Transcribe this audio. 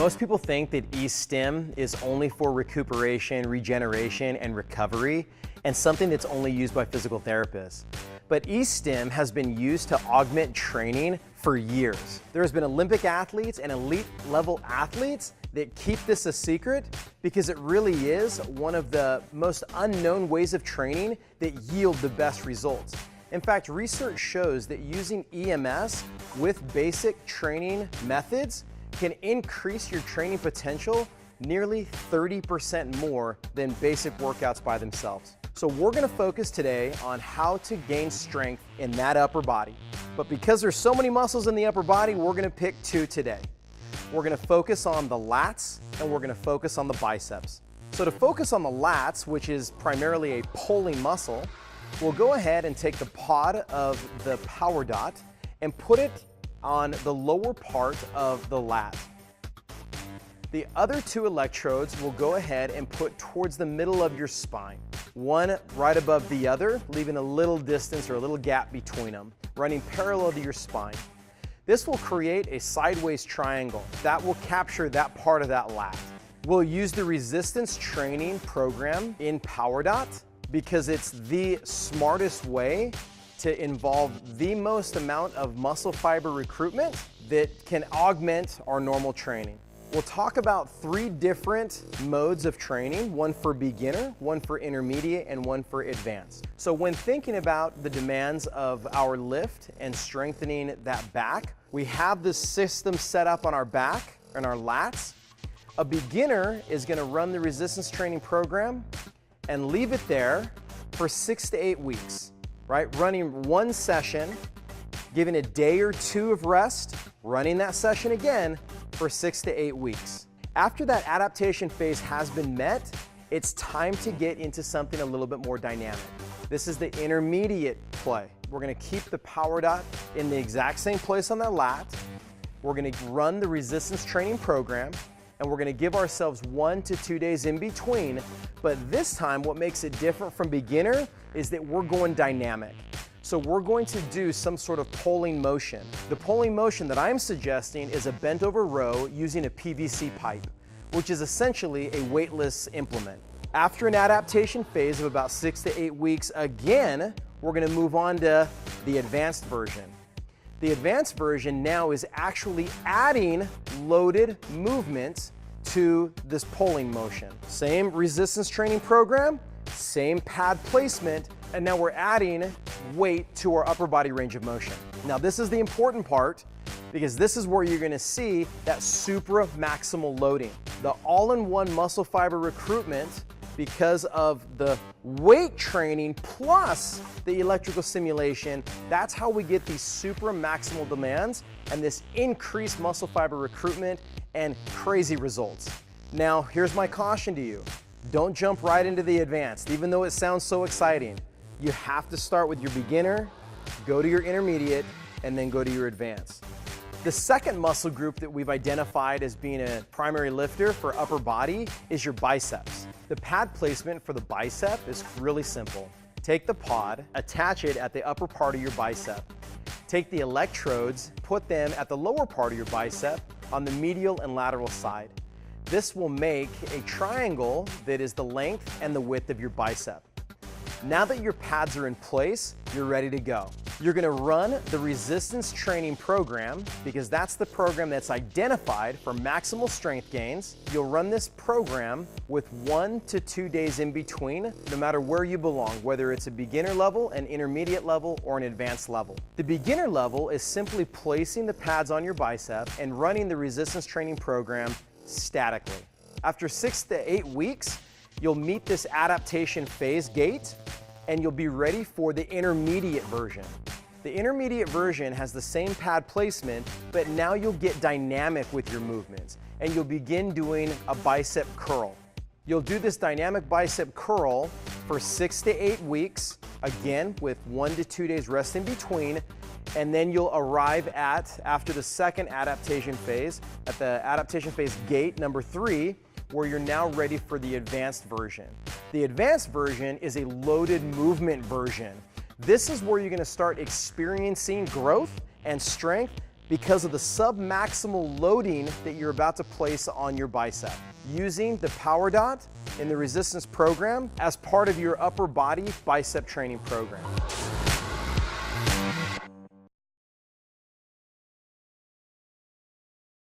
Most people think that E-stim is only for recuperation, regeneration, and recovery, and something that's only used by physical therapists. But E-stim has been used to augment training for years. There's been Olympic athletes and elite level athletes that keep this a secret because it really is one of the most unknown ways of training that yield the best results. In fact, research shows that using EMS with basic training methods can increase your training potential nearly 30% more than basic workouts by themselves. So we're gonna focus today on how to gain strength in that upper body. But because there's so many muscles in the upper body, we're gonna pick two today. We're gonna focus on the lats and we're gonna focus on the biceps. So to focus on the lats, which is primarily a pulling muscle, we'll go ahead and take the pod of the PowerDot and put it on the lower part of the lat. The other two electrodes we'll go ahead and put towards the middle of your spine. One right above the other, leaving a little distance or a little gap between them, running parallel to your spine. This will create a sideways triangle that will capture that part of that lat. We'll use the resistance training program in PowerDot because it's the smartest way to involve the most amount of muscle fiber recruitment that can augment our normal training. We'll talk about three different modes of training, one for beginner, one for intermediate, and one for advanced. So when thinking about the demands of our lift and strengthening that back, we have this system set up on our back and our lats. A beginner is gonna run the resistance training program and leave it there for 6 to 8 weeks, right? Running one session, giving a day or two of rest, running that session again for 6 to 8 weeks. After that adaptation phase has been met, it's time to get into something a little bit more dynamic. This is the intermediate play. We're gonna keep the PowerDot in the exact same place on that lat. We're gonna run the resistance training program, and we're gonna give ourselves 1 to 2 days in between. But this time, what makes it different from beginner is that we're going dynamic. So we're going to do some sort of pulling motion. The pulling motion that I'm suggesting is a bent over row using a PVC pipe, which is essentially a weightless implement. After an adaptation phase of about 6 to 8 weeks, again, we're gonna move on to the advanced version. The advanced version now is actually adding loaded movements to this pulling motion. Same resistance training program, same pad placement, and now we're adding weight to our upper body range of motion. Now this is the important part because this is where you're gonna see that supramaximal loading. The all-in-one muscle fiber recruitment because of the weight training plus the electrical stimulation. That's how we get these supramaximal demands and this increased muscle fiber recruitment and crazy results. Now, here's my caution to you. Don't jump right into the advanced, even though it sounds so exciting. You have to start with your beginner, go to your intermediate, and then go to your advanced. The second muscle group that we've identified as being a primary lifter for upper body is your biceps. The pad placement for the bicep is really simple. Take the pod, attach it at the upper part of your bicep. Take the electrodes, put them at the lower part of your bicep on the medial and lateral side. This will make a triangle that is the length and the width of your bicep. Now that your pads are in place, you're ready to go. You're gonna run the resistance training program because that's the program that's identified for maximal strength gains. You'll run this program with 1 to 2 days in between, no matter where you belong, whether it's a beginner level, an intermediate level, or an advanced level. The beginner level is simply placing the pads on your bicep and running the resistance training program statically. After 6 to 8 weeks, you'll meet this adaptation phase gate and you'll be ready for the intermediate version. The intermediate version has the same pad placement, but now you'll get dynamic with your movements and you'll begin doing a bicep curl. You'll do this dynamic bicep curl for 6 to 8 weeks, again with 1 to 2 days rest in between, and then you'll arrive at, after the second adaptation phase, at the adaptation phase gate number 3, where you're now ready for the advanced version. The advanced version is a loaded movement version. This is where you're gonna start experiencing growth and strength because of the submaximal loading that you're about to place on your bicep. Using the PowerDot in the resistance program as part of your upper body bicep training program.